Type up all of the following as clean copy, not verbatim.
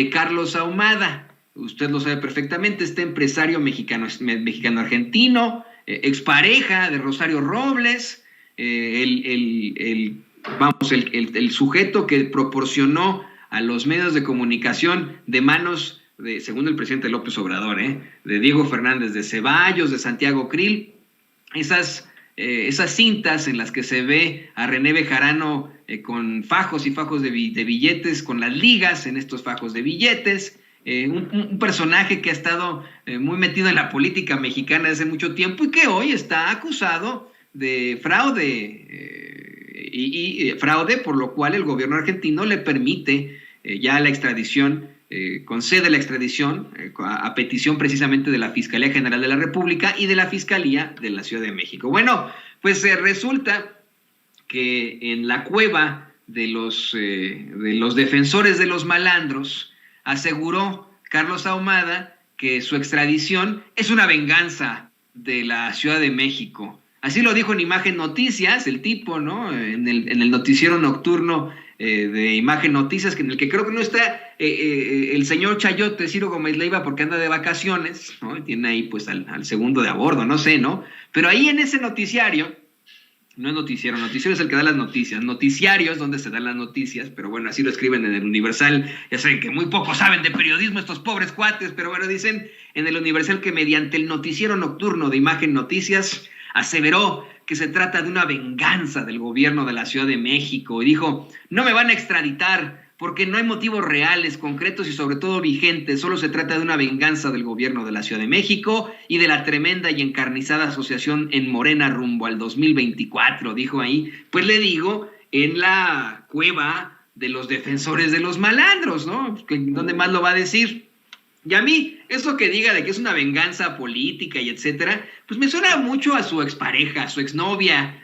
Carlos Ahumada. Usted lo sabe perfectamente, este empresario mexicano-argentino, expareja de Rosario Robles, el sujeto que proporcionó a los medios de comunicación de manos, según el presidente López Obrador, de Diego Fernández de Ceballos, de Santiago Krill, esas cintas en las que se ve a René Bejarano con fajos y fajos de billetes, con las ligas en estos fajos de billetes, un personaje que ha estado muy metido en la política mexicana desde mucho tiempo y que hoy está acusado de fraude, fraude por lo cual el gobierno argentino le permite ya la extradición, concede la extradición a petición precisamente de la Fiscalía General de la República y de la Fiscalía de la Ciudad de México. Bueno, pues resulta que en la cueva de los defensores de los malandros aseguró Carlos Ahumada que su extradición es una venganza de la Ciudad de México. Así lo dijo en Imagen Noticias, el tipo, ¿no? En el noticiero nocturno de Imagen Noticias, en el que creo que no está el señor Chayote, Ciro Gómez Leiva, porque anda de vacaciones, ¿no? Y tiene ahí pues al segundo de a bordo, no sé, ¿no? Pero ahí en ese noticiario, no es noticiero es el que da las noticias, noticiarios donde se dan las noticias, pero bueno, así lo escriben en el Universal, ya saben que muy pocos saben de periodismo estos pobres cuates, pero bueno, dicen en el Universal que mediante el noticiero nocturno de Imagen Noticias aseveró que se trata de una venganza del gobierno de la Ciudad de México y dijo, no me van a extraditar porque no hay motivos reales, concretos y sobre todo vigentes, solo se trata de una venganza del gobierno de la Ciudad de México y de la tremenda y encarnizada asociación en Morena rumbo al 2024, dijo ahí, pues le digo, en la cueva de los defensores de los malandros, ¿no? ¿Dónde más lo va a decir? Y a mí, eso que diga de que es una venganza política y etcétera, pues me suena mucho a su expareja, a su exnovia.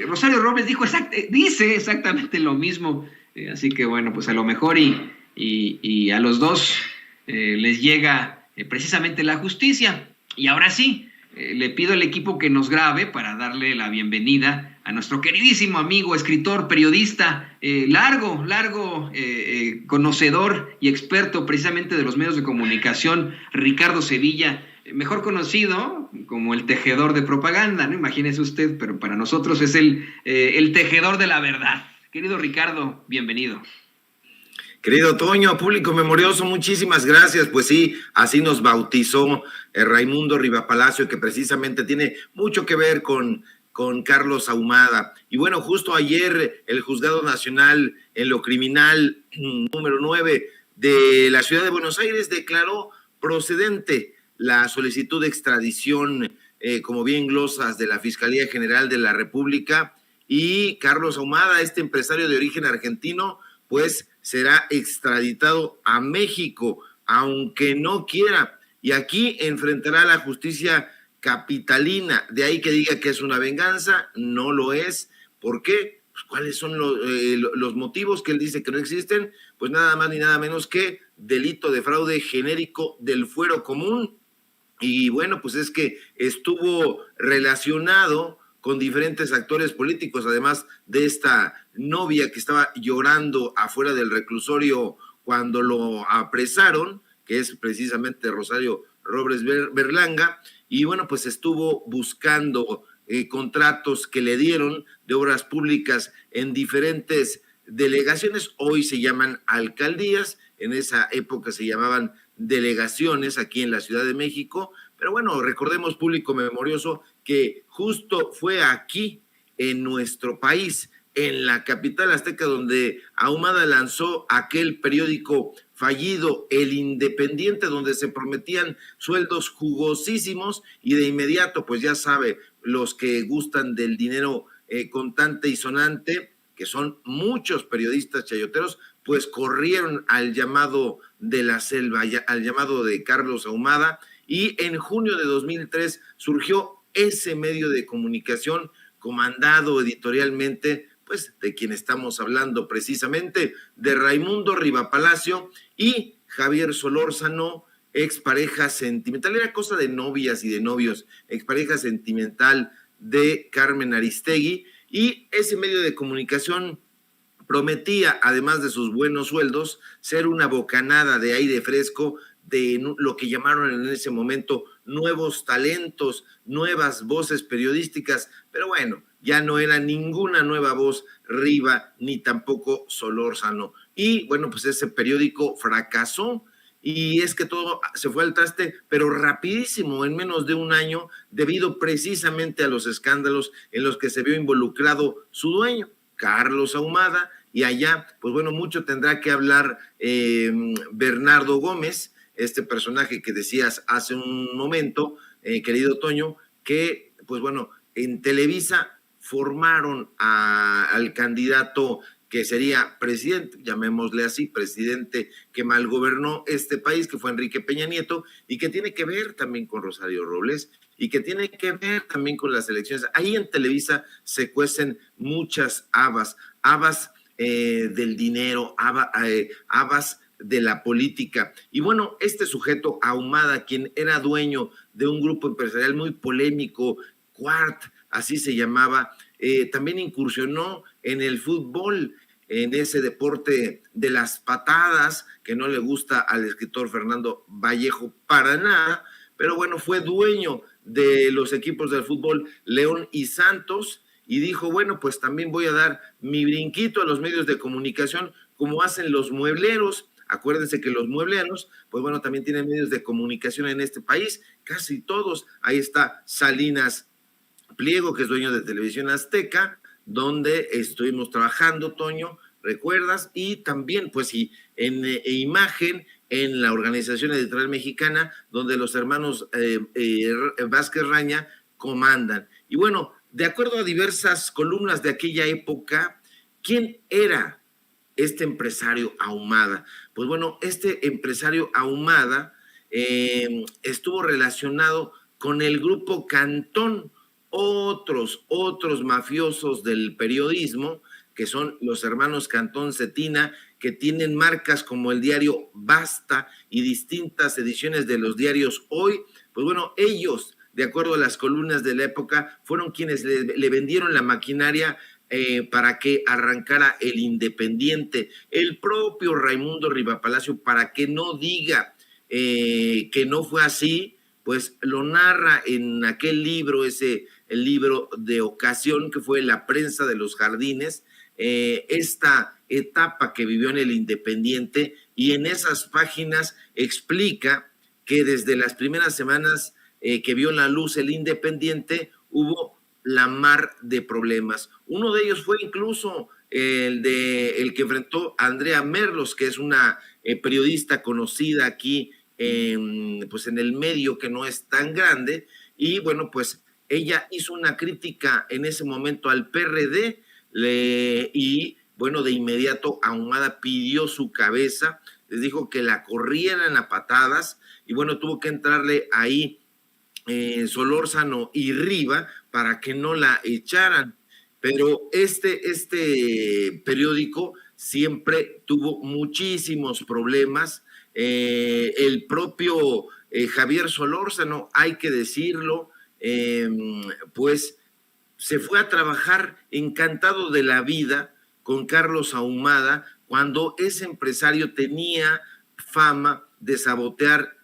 Rosario Robles dice exactamente lo mismo. Así que bueno, pues a lo mejor y a los dos les llega precisamente la justicia. Y ahora sí, le pido al equipo que nos grabe para darle la bienvenida a nuestro queridísimo amigo, escritor, periodista, largo conocedor y experto precisamente de los medios de comunicación, Ricardo Sevilla, mejor conocido como el tejedor de propaganda, ¿no? Imagínese usted, pero para nosotros es el tejedor de la verdad. Querido Ricardo, bienvenido. Querido Toño, público memorioso, muchísimas gracias. Pues sí, así nos bautizó Raimundo Rivapalacio, que precisamente tiene mucho que ver con Carlos Ahumada. Y bueno, justo ayer el Juzgado Nacional en lo Criminal número 9 de la Ciudad de Buenos Aires declaró procedente la solicitud de extradición, como bien glosas, de la Fiscalía General de la República, y Carlos Ahumada, este empresario de origen argentino, pues será extraditado a México, aunque no quiera, y aquí enfrentará a la justicia capitalina. De ahí que diga que es una venganza, no lo es. ¿Por qué? Pues, ¿cuáles son los motivos que él dice que no existen? Pues nada más ni nada menos que delito de fraude genérico del fuero común. Y bueno, pues es que estuvo relacionado con diferentes actores políticos, además de esta novia que estaba llorando afuera del reclusorio cuando lo apresaron, que es precisamente Rosario Robles Berlanga, y bueno, pues estuvo buscando contratos que le dieron de obras públicas en diferentes delegaciones, hoy se llaman alcaldías, en esa época se llamaban delegaciones aquí en la Ciudad de México, pero bueno, recordemos, público memorioso, que justo fue aquí en nuestro país, en la capital azteca, donde Ahumada lanzó aquel periódico fallido, El Independiente, donde se prometían sueldos jugosísimos y de inmediato, pues ya sabe, los que gustan del dinero contante y sonante, que son muchos periodistas chayoteros, pues corrieron al llamado de la selva, al llamado de Carlos Ahumada, y en junio de 2003 surgió ese medio de comunicación comandado editorialmente, pues de quien estamos hablando precisamente, de Raimundo Rivapalacio y Javier Solórzano, expareja sentimental, era cosa de novias y de novios, expareja sentimental de Carmen Aristegui, y ese medio de comunicación prometía, además de sus buenos sueldos, ser una bocanada de aire fresco de lo que llamaron en ese momento nuevos talentos, nuevas voces periodísticas, pero bueno, ya no era ninguna nueva voz Riva, ni tampoco Solórzano. Y bueno, pues ese periódico fracasó, y es que todo se fue al traste, pero rapidísimo, en menos de un año, debido precisamente a los escándalos en los que se vio involucrado su dueño, Carlos Ahumada, y allá, pues bueno, mucho tendrá que hablar Bernardo Gómez, este personaje que decías hace un momento, querido Toño, que, pues bueno, en Televisa formaron al candidato que sería presidente, llamémosle así, presidente que malgobernó este país, que fue Enrique Peña Nieto, y que tiene que ver también con Rosario Robles, y que tiene que ver también con las elecciones. Ahí en Televisa se cuecen muchas habas del dinero, habas de la política. Y bueno, este sujeto, Ahumada, quien era dueño de un grupo empresarial muy polémico, Quart, así se llamaba, también incursionó en el fútbol, en ese deporte de las patadas, que no le gusta al escritor Fernando Vallejo para nada, pero bueno, fue dueño de los equipos del fútbol León y Santos, y dijo, bueno, pues también voy a dar mi brinquito a los medios de comunicación, como hacen los muebleros. Acuérdense que los muebleros, pues bueno, también tienen medios de comunicación en este país, casi todos. Ahí está Salinas Pliego, que es dueño de Televisión Azteca, donde estuvimos trabajando, Toño, ¿recuerdas? Y también, pues sí, en Imagen, en la Organización Editorial Mexicana, donde los hermanos Vázquez Raña comandan. Y bueno, de acuerdo a diversas columnas de aquella época, ¿quién era este empresario Ahumada? Pues bueno, este empresario Ahumada estuvo relacionado con el grupo Cantón, otros mafiosos del periodismo, que son los hermanos Cantón Cetina, que tienen marcas como el diario Basta y distintas ediciones de los diarios Hoy. Pues bueno, ellos, de acuerdo a las columnas de la época, fueron quienes le vendieron la maquinaria para que arrancara el Independiente. El propio Raimundo Rivapalacio, para que no diga que no fue así, pues lo narra en aquel libro, el libro de ocasión que fue La prensa de los jardines, esta etapa que vivió en el Independiente, y en esas páginas explica que desde las primeras semanas que vio la luz el Independiente, hubo la mar de problemas. Uno de ellos fue incluso el que enfrentó a Andrea Merlos, que es una periodista conocida aquí pues en el medio, que no es tan grande, y bueno, pues ella hizo una crítica en ese momento al PRD, y bueno, de inmediato Ahumada pidió su cabeza, les dijo que la corrieran a patadas, y bueno, tuvo que entrarle ahí Solórzano y Riva para que no la echaran. Pero este periódico siempre tuvo muchísimos problemas. El propio Javier Solórzano, hay que decirlo, pues se fue a trabajar encantado de la vida con Carlos Ahumada, cuando ese empresario tenía fama de sabotear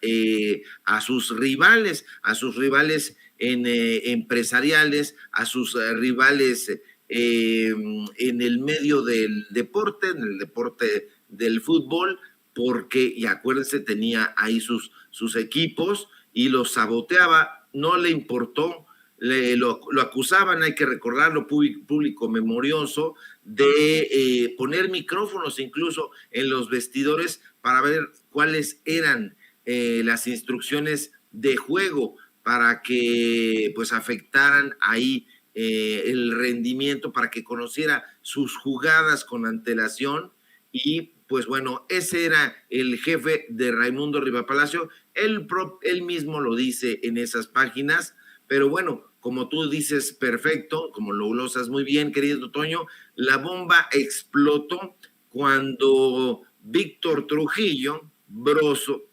a sus rivales empresariales, a sus rivales en el medio del deporte, en el deporte del fútbol, porque, y acuérdense, tenía ahí sus equipos y los saboteaba, no le importó. Lo acusaban, hay que recordarlo, público memorioso, de poner micrófonos incluso en los vestidores para ver cuáles eran las instrucciones de juego, para que pues afectaran ahí el rendimiento, para que conociera sus jugadas con antelación. Y pues bueno, ese era el jefe de Raimundo Rivapalacio, él mismo lo dice en esas páginas. Pero bueno, como tú dices perfecto, como lo glosas muy bien, querido Toño, la bomba explotó cuando Víctor Trujillo Broso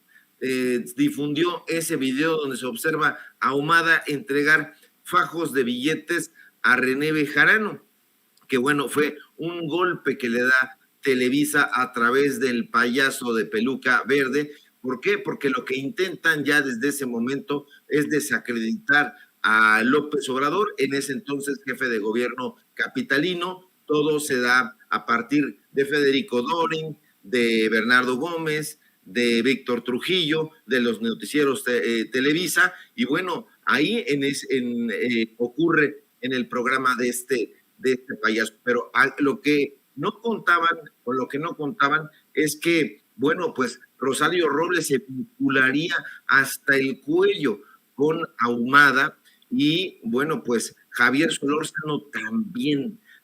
difundió ese video donde se observa a Ahumada entregar fajos de billetes a René Bejarano, que bueno, fue un golpe que le da Televisa a través del payaso de peluca verde. ¿Por qué? Porque lo que intentan ya desde ese momento es desacreditar a López Obrador, en ese entonces jefe de gobierno capitalino. Todo se da a partir de Federico Dorin, de Bernardo Gómez, de Víctor Trujillo, de los noticieros Televisa, y bueno, ahí ocurre en el programa de este payaso. Pero lo que no contaban, o lo que no contaban, es que, bueno, pues Rosario Robles se vincularía hasta el cuello con Ahumada, y bueno, pues Javier Solórzano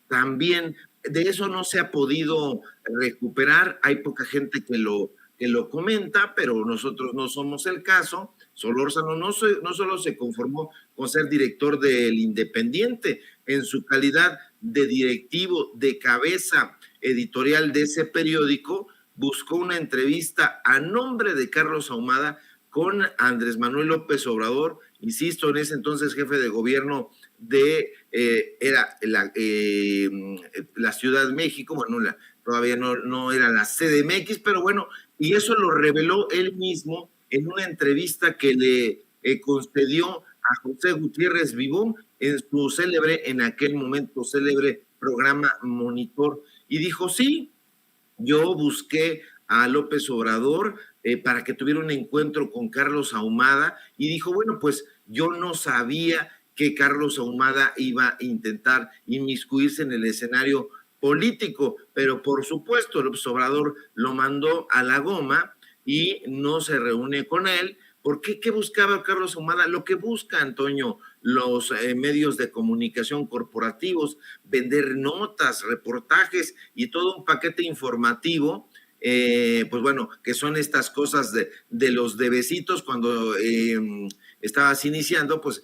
también, de eso no se ha podido recuperar. Hay poca gente que lo comenta, pero nosotros no somos el caso. Solórzano no solo se conformó con ser director del Independiente, en su calidad de directivo, de cabeza editorial de ese periódico, buscó una entrevista a nombre de Carlos Ahumada con Andrés Manuel López Obrador, insisto, en ese entonces jefe de gobierno de la Ciudad de México. Bueno, todavía no era la CDMX, pero bueno, y eso lo reveló él mismo en una entrevista que le concedió a José Gutiérrez Vivón en su en aquel momento célebre programa Monitor, y dijo: sí, yo busqué a López Obrador para que tuviera un encuentro con Carlos Ahumada, y dijo, bueno, pues yo no sabía que Carlos Ahumada iba a intentar inmiscuirse en el escenario político, pero por supuesto López Obrador lo mandó a la goma y no se reúne con él. ¿Por qué? ¿Qué buscaba Carlos Ahumada? Lo que busca, Antonio, los medios de comunicación corporativos: vender notas, reportajes y todo un paquete informativo, pues bueno, que son estas cosas de los debecitos. Cuando estabas iniciando, pues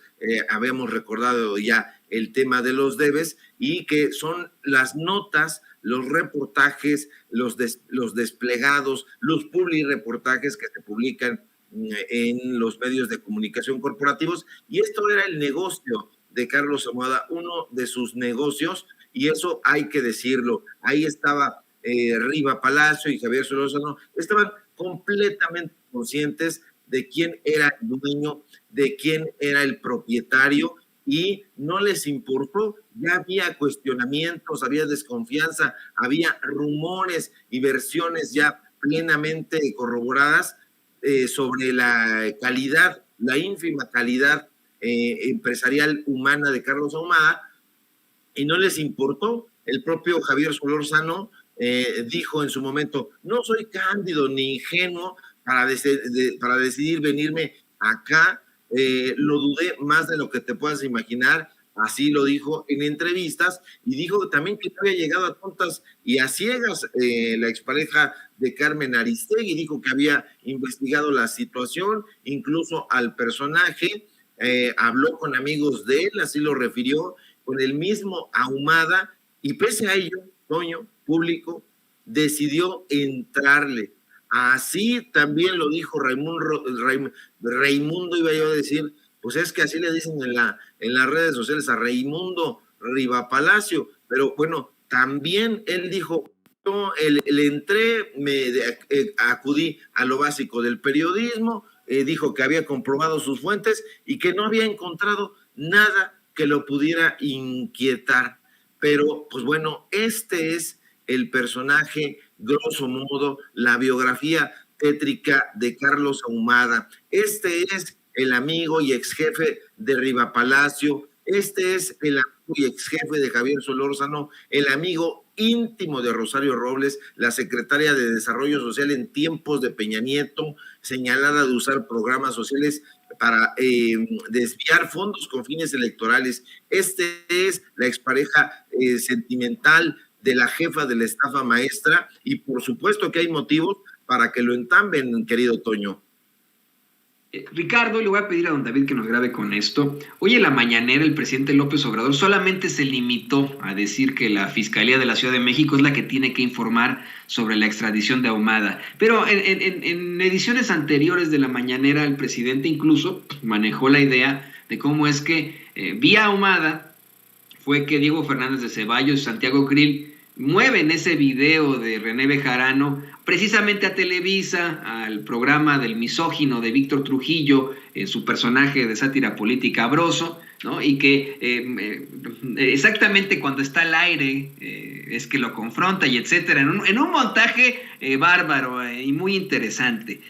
habíamos recordado ya el tema de los debes, y que son las notas, los reportajes, los desplegados, los publireportajes que se publican en los medios de comunicación corporativos. Y esto era el negocio de Carlos Ahumada, uno de sus negocios, y eso hay que decirlo. Ahí estaba Riva Palacio y Javier Solórzano, estaban completamente conscientes de quién era el dueño, de quién era el propietario, y no les importó. Ya había cuestionamientos, había desconfianza, había rumores y versiones ya plenamente corroboradas sobre la calidad, la ínfima calidad empresarial humana de Carlos Ahumada, y no les importó. El propio Javier Solórzano dijo en su momento: no soy cándido ni ingenuo para decidir venirme acá, lo dudé más de lo que te puedas imaginar. Así lo dijo en entrevistas, y dijo también que no había llegado a tontas y a ciegas. La expareja de Carmen Aristegui dijo que había investigado la situación, incluso al personaje, habló con amigos de él, así lo refirió, con el mismo Ahumada, y pese a ello, Toño, público, decidió entrarle. Así también lo dijo Raimundo, iba yo a decir, pues es que así le dicen en las redes sociales a Raimundo Riva Palacio, pero bueno, también él dijo: yo le entré, acudí a lo básico del periodismo, dijo que había comprobado sus fuentes y que no había encontrado nada que lo pudiera inquietar. Pero pues bueno, este es el personaje, grosso modo, la biografía tétrica de Carlos Ahumada. Este es el amigo y ex jefe de Riva Palacio, este es el amigo y ex jefe de Javier Solórzano, el amigo íntimo de Rosario Robles, la secretaria de Desarrollo Social en tiempos de Peña Nieto, señalada de usar programas sociales para desviar fondos con fines electorales. Este es la expareja sentimental de la jefa de la estafa maestra, y por supuesto que hay motivos para que lo entamben, querido Toño. Ricardo, le voy a pedir a don David que nos grabe con esto. Hoy en la mañanera el presidente López Obrador solamente se limitó a decir que la Fiscalía de la Ciudad de México es la que tiene que informar sobre la extradición de Ahumada. Pero en ediciones anteriores de la mañanera el presidente incluso manejó la idea de cómo es que vía Ahumada fue que Diego Fernández de Ceballos y Santiago Krill mueven ese video de René Bejarano precisamente a Televisa, al programa del misógino de Víctor Trujillo, en su personaje de sátira política Broso, ¿no? Y que exactamente cuando está al aire es que lo confronta y etcétera, en un montaje bárbaro y muy interesante.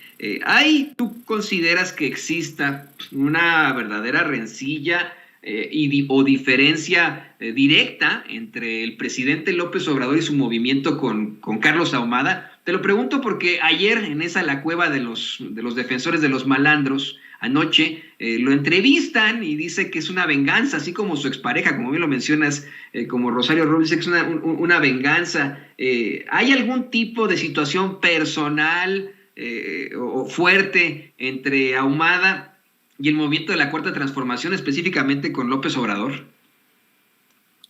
¿Tú consideras que exista una verdadera rencilla o diferencia directa entre el presidente López Obrador y su movimiento con Carlos Ahumada? Te lo pregunto porque ayer en esa La Cueva de los defensores de los malandros, anoche, lo entrevistan y dice que es una venganza, así como su expareja, como bien lo mencionas, como Rosario Robles, dice que es una venganza. ¿Hay algún tipo de situación personal o fuerte entre Ahumada y el movimiento de la Cuarta Transformación, específicamente con López Obrador?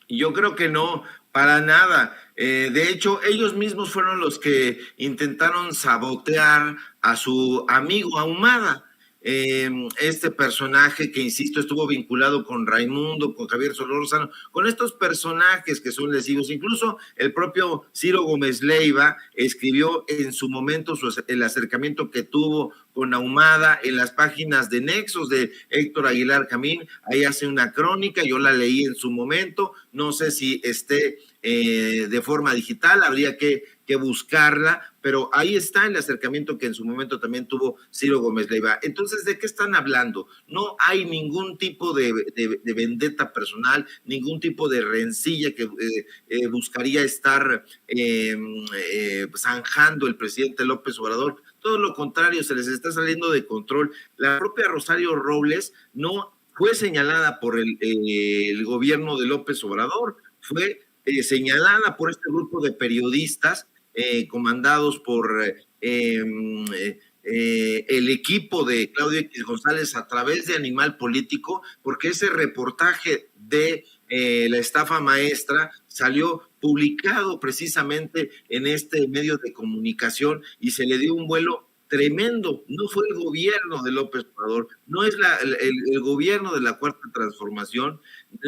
Yo creo que no, para nada. De hecho, ellos mismos fueron los que intentaron sabotear a su amigo Ahumada. Este personaje que, insisto, estuvo vinculado con Raimundo, con Javier Solórzano, con estos personajes que son lesivos. Incluso el propio Ciro Gómez Leiva escribió en su momento el acercamiento que tuvo con Ahumada en las páginas de Nexos de Héctor Aguilar Camín. Ahí hace una crónica, yo la leí en su momento, no sé si esté de forma digital, habría que buscarla, pero ahí está el acercamiento que en su momento también tuvo Ciro Gómez Leiva. Entonces, ¿de qué están hablando? No hay ningún tipo de vendetta personal, ningún tipo de rencilla que buscaría estar zanjando el presidente López Obrador. Todo lo contrario, se les está saliendo de control. La propia Rosario Robles no fue señalada por el gobierno de López Obrador, fue señalada por este grupo de periodistas comandados por el equipo de Claudio X González a través de Animal Político, porque ese reportaje de la estafa maestra salió publicado precisamente en este medio de comunicación y se le dio un vuelo tremendo. No fue el gobierno de López Obrador, no es el gobierno de la Cuarta Transformación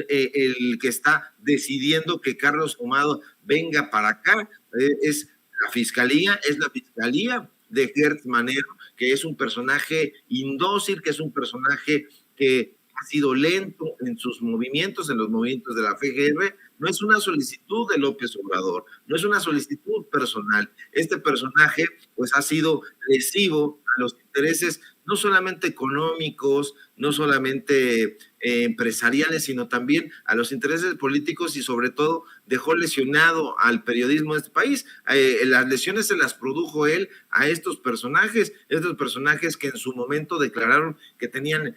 el que está decidiendo que Carlos Ahumada venga para acá, es la fiscalía de Gertz Manero, que es un personaje indócil, que es un personaje que ha sido lento en sus movimientos, en los movimientos de la FGR. No es una solicitud de López Obrador, no es una solicitud personal. Este personaje pues ha sido lesivo a los intereses no solamente económicos, no solamente empresariales, sino también a los intereses políticos y sobre todo dejó lesionado al periodismo de este país. Las lesiones se las produjo él a estos personajes que en su momento declararon que tenían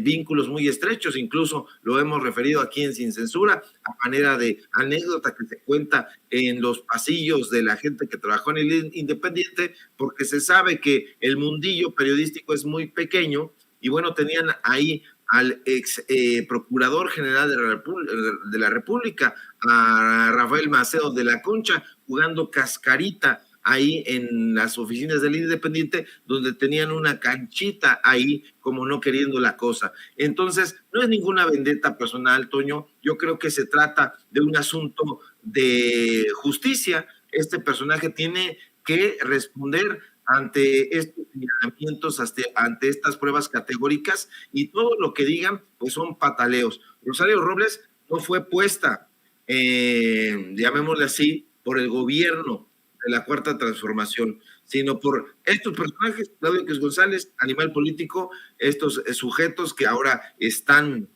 vínculos muy estrechos, incluso lo hemos referido aquí en Sin Censura, a manera de anécdota que se cuenta en los pasillos de la gente que trabajó en el Independiente, porque se sabe que el mundillo periodístico es muy pequeño y bueno, tenían ahí al ex procurador general de la República, a Rafael Macedo de la Concha, jugando cascarita ahí en las oficinas del Independiente, donde tenían una canchita ahí, como no queriendo la cosa. Entonces, no es ninguna vendetta personal, Toño. Yo creo que se trata de un asunto de justicia. Este personaje tiene que responder ante estos señalamientos, ante estas pruebas categóricas, y todo lo que digan, pues son pataleos. Rosario Robles no fue puesta, llamémosle así, por el gobierno de la Cuarta Transformación, sino por estos personajes, Claudio X González, Animal Político, estos sujetos que ahora están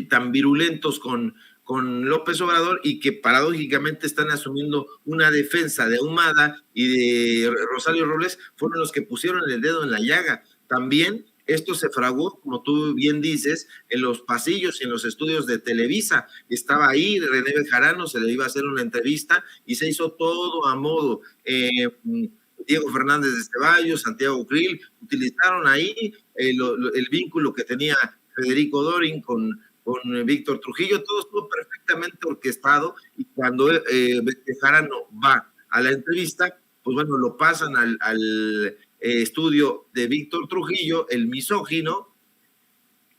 tan virulentos con López Obrador y que paradójicamente están asumiendo una defensa de Ahumada y de Rosario Robles, fueron los que pusieron el dedo en la llaga. También esto se fraguó, como tú bien dices, en los pasillos y en los estudios de Televisa. Estaba ahí René Bejarano, se le iba a hacer una entrevista y se hizo todo a modo. Diego Fernández de Ceballos, Santiago Krill, utilizaron ahí el vínculo que tenía Federico Dorin con Víctor Trujillo, todo estuvo perfectamente orquestado y cuando Bejarano va a la entrevista, pues bueno, lo pasan al estudio de Víctor Trujillo, el misógino,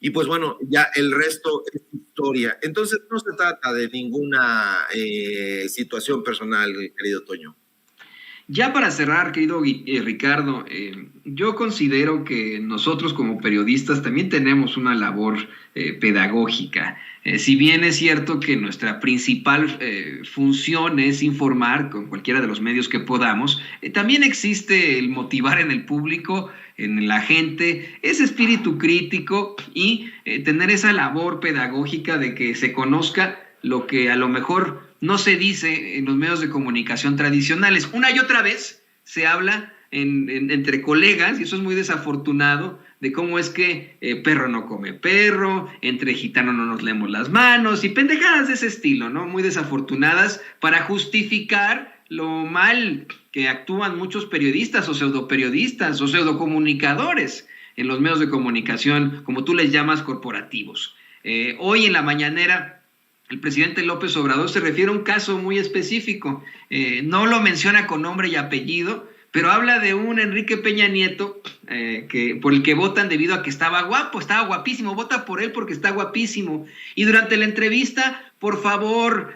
y pues bueno, ya el resto es historia. Entonces no se trata de ninguna situación personal, querido Toño. Ya para cerrar, querido Ricardo, yo considero que nosotros como periodistas también tenemos una labor pedagógica. Si bien es cierto que nuestra principal función es informar con cualquiera de los medios que podamos, también existe el motivar en el público, en la gente, ese espíritu crítico y tener esa labor pedagógica de que se conozca lo que a lo mejor no se dice en los medios de comunicación tradicionales. Una y otra vez se habla entre colegas, y eso es muy desafortunado, de cómo es que perro no come perro, entre gitanos no nos leemos las manos, y pendejadas de ese estilo, ¿no? Muy desafortunadas para justificar lo mal que actúan muchos periodistas o pseudoperiodistas o pseudocomunicadores en los medios de comunicación, como tú les llamas, corporativos. Hoy en la mañanera el presidente López Obrador se refiere a un caso muy específico, no lo menciona con nombre y apellido, pero habla de un Enrique Peña Nieto por el que votan debido a que estaba guapo, estaba guapísimo, vota por él porque está guapísimo. Y durante la entrevista, por favor,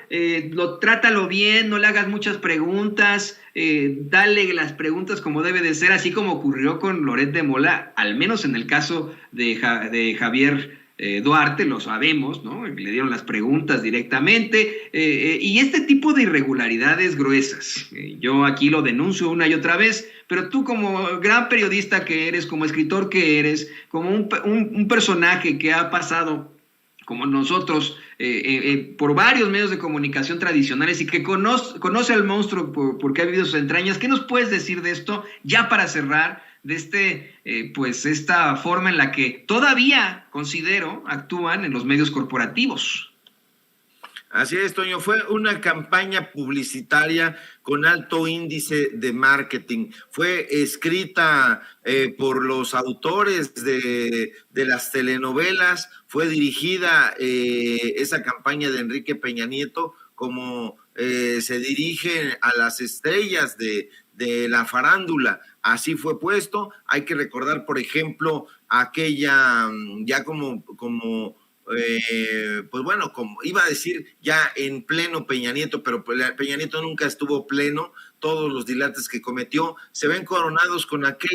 trátalo bien, no le hagas muchas preguntas, dale las preguntas como debe de ser, así como ocurrió con Loret de Mola, al menos en el caso de Javier Duarte, lo sabemos, ¿no? Le dieron las preguntas directamente, y este tipo de irregularidades gruesas, yo aquí lo denuncio una y otra vez, pero tú como gran periodista que eres, como escritor que eres, como un personaje que ha pasado como nosotros, por varios medios de comunicación tradicionales y que conoce al monstruo porque ha vivido sus entrañas, ¿qué nos puedes decir de esto ya para cerrar? De pues esta forma en la que todavía considero actúan en los medios corporativos. Así es, Toño, fue una campaña publicitaria con alto índice de marketing. Fue escrita por los autores de las telenovelas, fue dirigida esa campaña de Enrique Peña Nieto como se dirige a las estrellas de la farándula. Así fue puesto. Hay que recordar, por ejemplo, aquella, ya pues bueno, como iba a decir ya en pleno Peña Nieto, pero Peña Nieto nunca estuvo pleno. Todos los dilates que cometió se ven coronados con aquel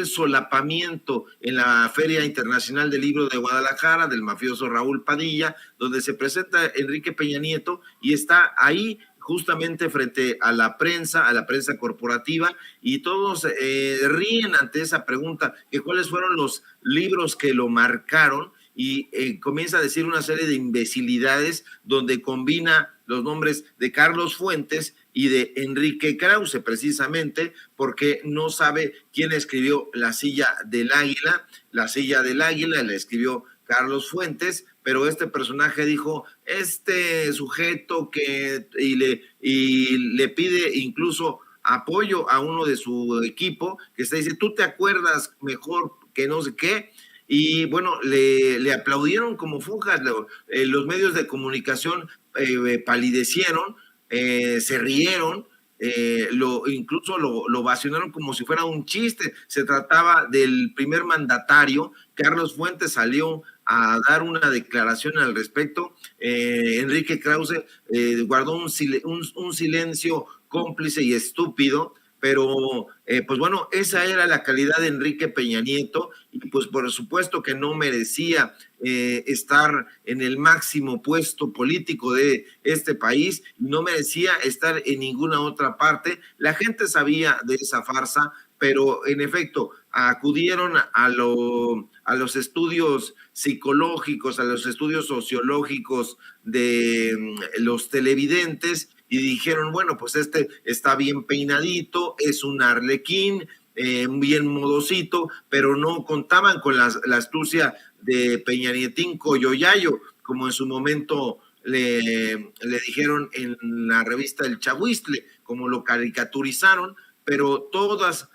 solapamiento en la Feria Internacional del Libro de Guadalajara del mafioso Raúl Padilla, donde se presenta Enrique Peña Nieto y está ahí justamente frente a la prensa corporativa, y todos ríen ante esa pregunta, que cuáles fueron los libros que lo marcaron, y comienza a decir una serie de imbecilidades donde combina los nombres de Carlos Fuentes y de Enrique Krause, precisamente porque no sabe quién escribió La Silla del Águila. La Silla del Águila la escribió Carlos Fuentes, pero este personaje dijo, este sujeto y le pide incluso apoyo a uno de su equipo, que dice, tú te acuerdas mejor que no sé qué, y bueno, le aplaudieron como funjas, los medios de comunicación palidecieron, se rieron, incluso lo vacionaron como si fuera un chiste. Se trataba del primer mandatario. Carlos Fuentes salió a dar una declaración al respecto. Enrique Krause guardó un silencio cómplice y estúpido, pero pues bueno, esa era la calidad de Enrique Peña Nieto, y pues por supuesto que no merecía estar en el máximo puesto político de este país, no merecía estar en ninguna otra parte. La gente sabía de esa farsa, pero en efecto acudieron a los estudios psicológicos, a los estudios sociológicos de los televidentes, y dijeron, bueno, pues este está bien peinadito, es un arlequín, bien modosito, pero no contaban con la astucia de Peña Nietín Coyoyayo, como en su momento le dijeron en la revista El Chahuistle, como lo caricaturizaron, pero todas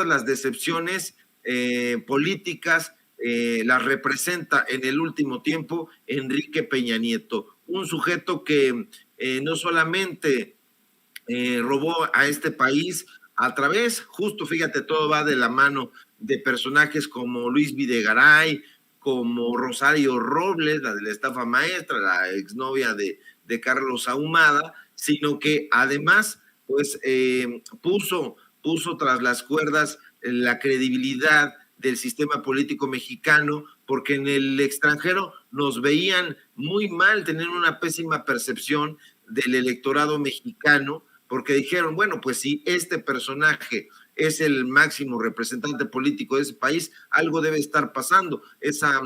las decepciones políticas las representa en el último tiempo Enrique Peña Nieto, un sujeto que no solamente robó a este país a través, justo fíjate, todo va de la mano de personajes como Luis Videgaray, como Rosario Robles, la de la estafa maestra, la exnovia de Carlos Ahumada, sino que además pues puso tras las cuerdas la credibilidad del sistema político mexicano, porque en el extranjero nos veían muy mal, tenían una pésima percepción del electorado mexicano, porque dijeron, bueno, pues si este personaje es el máximo representante político de ese país, algo debe estar pasando. Esa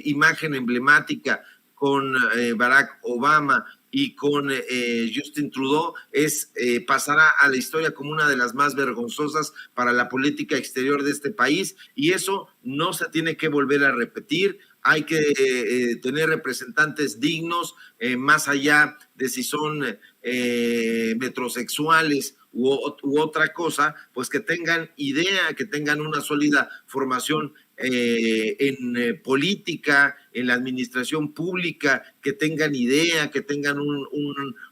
imagen emblemática con Barack Obama y con Justin Trudeau pasará a la historia como una de las más vergonzosas para la política exterior de este país, y eso no se tiene que volver a repetir. Hay que tener representantes dignos, más allá de si son metrosexuales u otra cosa, pues que tengan idea, que tengan una sólida formación en política, en la administración pública, que tengan idea, que tengan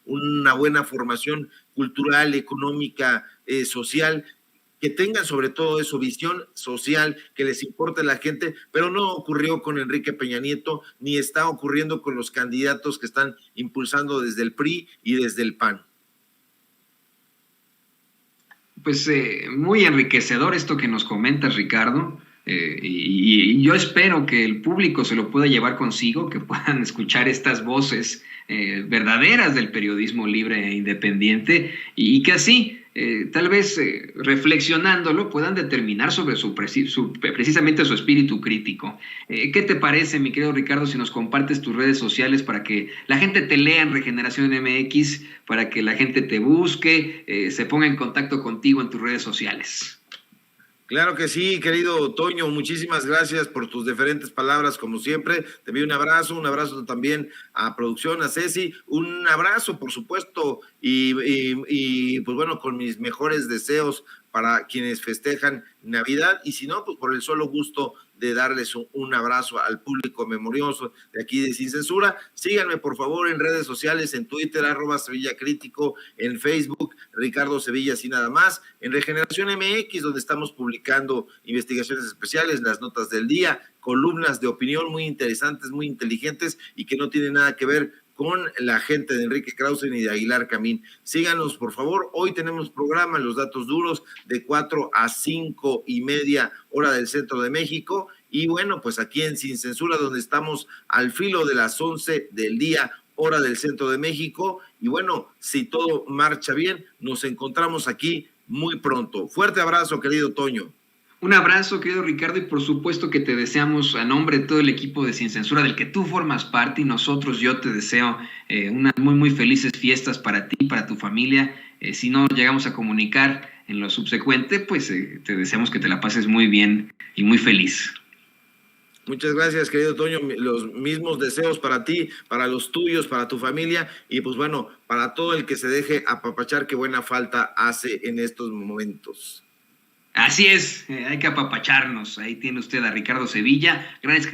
una buena formación cultural, económica, social, que tengan sobre todo eso, visión social, que les importe la gente, pero no ocurrió con Enrique Peña Nieto, ni está ocurriendo con los candidatos que están impulsando desde el PRI y desde el PAN. Pues muy enriquecedor esto que nos comentas, Ricardo, y yo espero que el público se lo pueda llevar consigo, que puedan escuchar estas voces verdaderas del periodismo libre e independiente, y que así, tal vez reflexionándolo, puedan determinar sobre precisamente su espíritu crítico. ¿Qué te parece, mi querido Ricardo, si nos compartes tus redes sociales para que la gente te lea en Regeneración MX, para que la gente te busque, se ponga en contacto contigo en tus redes sociales? Claro que sí, querido Toño, muchísimas gracias por tus diferentes palabras, como siempre. Te envío un abrazo también a producción, a Ceci, un abrazo, por supuesto, y pues bueno, con mis mejores deseos para quienes festejan Navidad, y si no, pues por el solo gusto de darles un abrazo al público memorioso de aquí de Sin Censura. Síganme, por favor, en redes sociales, en Twitter, @SevillaCrítico, en Facebook, Ricardo Sevilla, así nada más, en Regeneración MX, donde estamos publicando investigaciones especiales, las notas del día, columnas de opinión muy interesantes, muy inteligentes, y que no tienen nada que ver con la gente de Enrique Krause ni de Aguilar Camín. Síganos, por favor. Hoy tenemos programa en Los Datos Duros de 4 a 5:30 hora del centro de México. Y bueno, pues aquí en Sin Censura, donde estamos al filo de las 11 del día, hora del centro de México. Y bueno, si todo marcha bien, nos encontramos aquí muy pronto. Fuerte abrazo, querido Toño. Un abrazo, querido Ricardo, y por supuesto que te deseamos, a nombre de todo el equipo de Sin Censura, del que tú formas parte, y nosotros, yo te deseo unas muy, muy felices fiestas para ti, para tu familia. Si no llegamos a comunicar en lo subsecuente, pues te deseamos que te la pases muy bien y muy feliz. Muchas gracias, querido Toño. Los mismos deseos para ti, para los tuyos, para tu familia, y pues bueno, para todo el que se deje apapachar, que buena falta hace en estos momentos. Así es, hay que apapacharnos. Ahí tiene usted a Ricardo Sevilla, gran escritor.